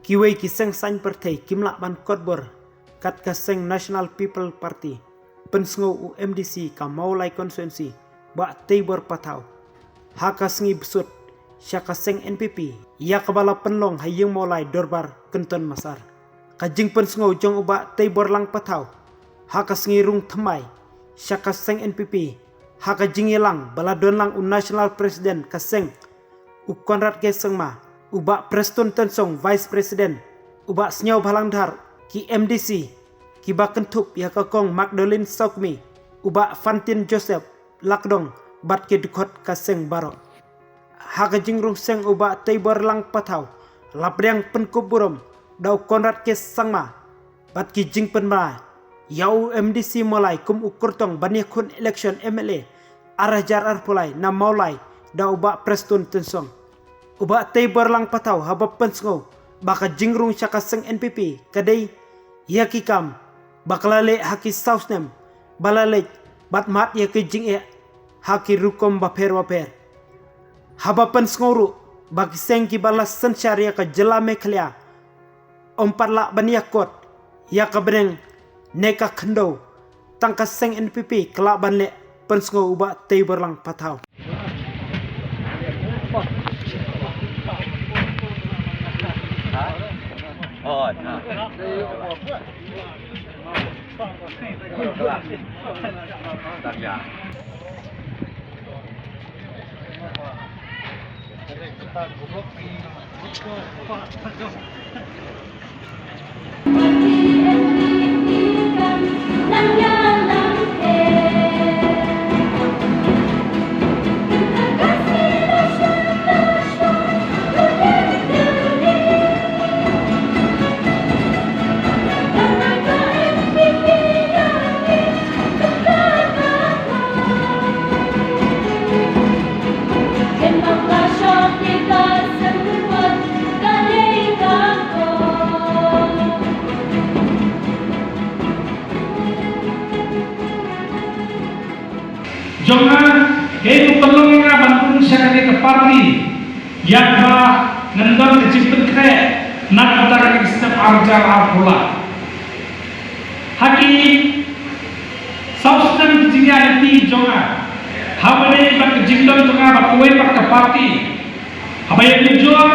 Kiwei kiseng sain pertai kimlak ban kotbor kat kaseng National People Party pensngo UMDC ka Maulai konstituensi ba Tibor Patau haka sengi besut syaka seng NPP ya kabala penlong hayeng Maulai Dorbar Kenton Masar kajing pensngo jong uba Tibor lang Patau haka sengi rung temai syaka seng NPP haka jingilang baladon lang National President kaseng Konrad Geseng ma uba Preston Tensong Vice President uba Senyau Balangdar ki MDC ki Bakentup ya kakong Magdalene Saukmi uba Fantin Joseph Lakdong bat ke dukot kaseng Barok haka jingrung seng uba Tibor lang Patau labriang penkuburum dau Konrad Gesang bat ki jing penma yau MDC mulai kum ukurtong banyakun election MLA arah jarar pulai na Maulai dau uba Preston Tensong uba Tibor lang Patau haba pensngo baka jingrung syaka seng NPP kadai yaki kam bakalale haki sausnem balale bat mat yaki jing haki rukom baper haba pensngo bagi seng ki balas sensyar yaka jelame klia ompat lak baniakot yaka beneng neka kendo tangka seng NPP kelak banle pensngo uba Tibor lang Patau. Oh, Jangan kayak pelong nga banpun siya ke party yang ba nandang kecipin kaya nak utara ke setiap arjar arpula haki substan jinya nanti jonga habane bak jindang jonga bak kuwe bak ke party habaya jual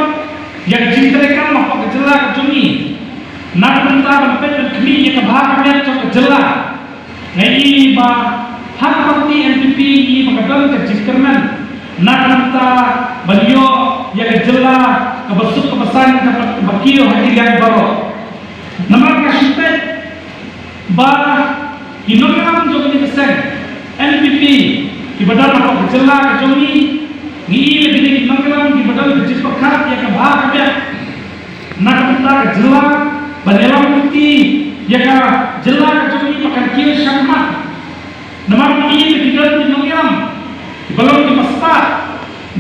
yang jintrekan mapak kejela kejungi nak bentar bentar kemi yang kebahagiaan cok kejela ngai ba hak parti NPP ini mengadang kejikanan nakanta beliau yang jelas kebesuk kebesaran kebakio hadiran baru nama kasih bah inogram juga di kesan NPP ibadah apa kejelas kejomi ni lebih inogram ibadah kejis pekat yang kebahagiaan nakanta kejelas banyalah bukti yang jelas kejomi makan kio syakmat nama ini tidak dinongam belum dimesta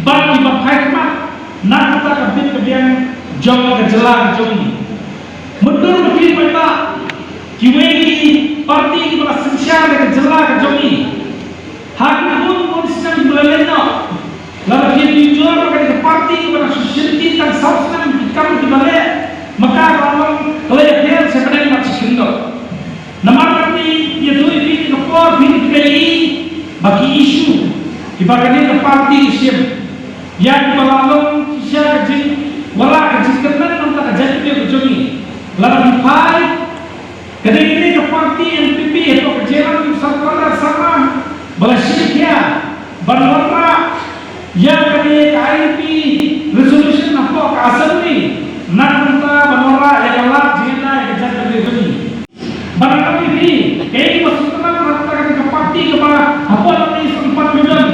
bab di bab hikmah nak kita kabit kebiang jong kejelang jong mundur mungkin kita kiwei parti kita sensyar kejelang jong ini hak pun sedang belaleno lalu dia dijual ke parti kepada society dan substan kamu dibalik maka orang kalau dia sebenarnya masih kendor nama parti dia tuh ini kepor ini kali bagi isu dibagi parti isu yang melalui kisah kecil wala kecil kerana untuk kejadian dia berjumi lalu pai kadang ini ke parti NPP atau kejalan sarkara sama belasihnya berwarna yang kali KIP resolution apa ke asal ni nak minta berwarna yang lain jika kejadian dia berjumi barang ini kayak maksudnya mengatakan ke parti kepada apa namanya sempat bilang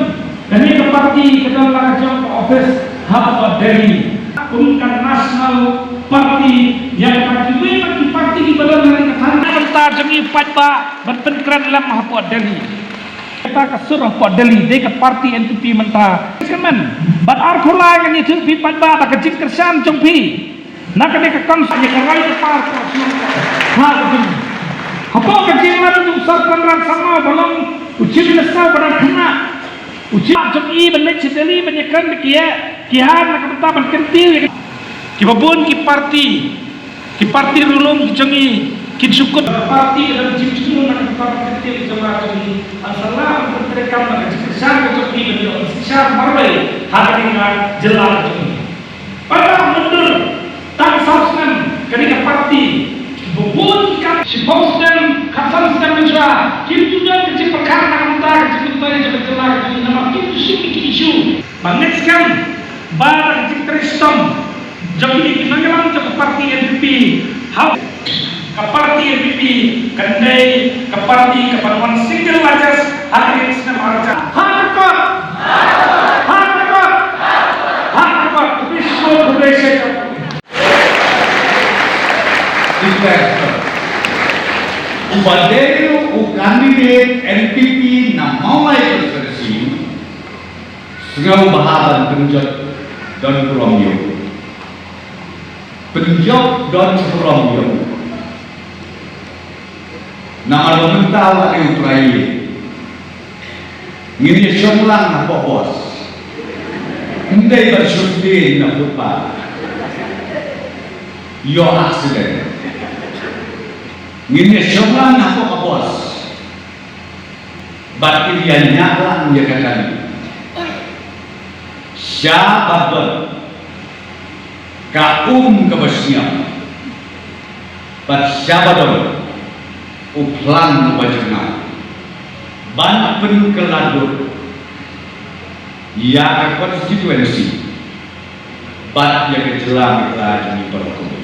dan ini ke parti ke dalam kerja ke office Haba Delhi bukan national party yang bagi parti di badan dari ketahanan mentar jemi patba berpenkran dalam Haba Delhi kita ke surah Haba Delhi dia ke parti NPP mentar kemen bat arthula yang itu pi patba tak kecil kersan jongpi nak dia ke kans dia ke rai ke parti ha apa kejilan untuk sarkan sama belum uji lesau pada kena uji jemi benek sedeli banyakan kia kihan nak kata ban kentil ki babun ki parti ki parti rulung ki jongi ki sukut parti dan jimjung nak parti kecil jamaah jongi asalah mereka nak besar ke jongi beliau besar marbai hatinya jelas jongi pada mundur tak sabsnan ketika parti bubun kan si bosdan kasan sedang menjadi kita kecil perkara nak minta kecil yang jelas jongi nama kita sini isu bangetkan barang kecil Kristen jongi kinagalang ke parti NPP how ke parti NPP kendai ke parti kepaduan single lajas hari ini sedang marah hardcore Bismo Indonesia o bandeiro, o candidato NPP na mulai konstitusi sengaja bahasan penjat dan Romeo nama mental dari Ukraina ini semua na bos hindi bersyukur na lupa yo accident ini semua na bos but dia nyala dia kata siapa kabasnya but siapa dong uplan wajibna ban penkeladur ya konstituensi bat yang kejelang kita di perhukum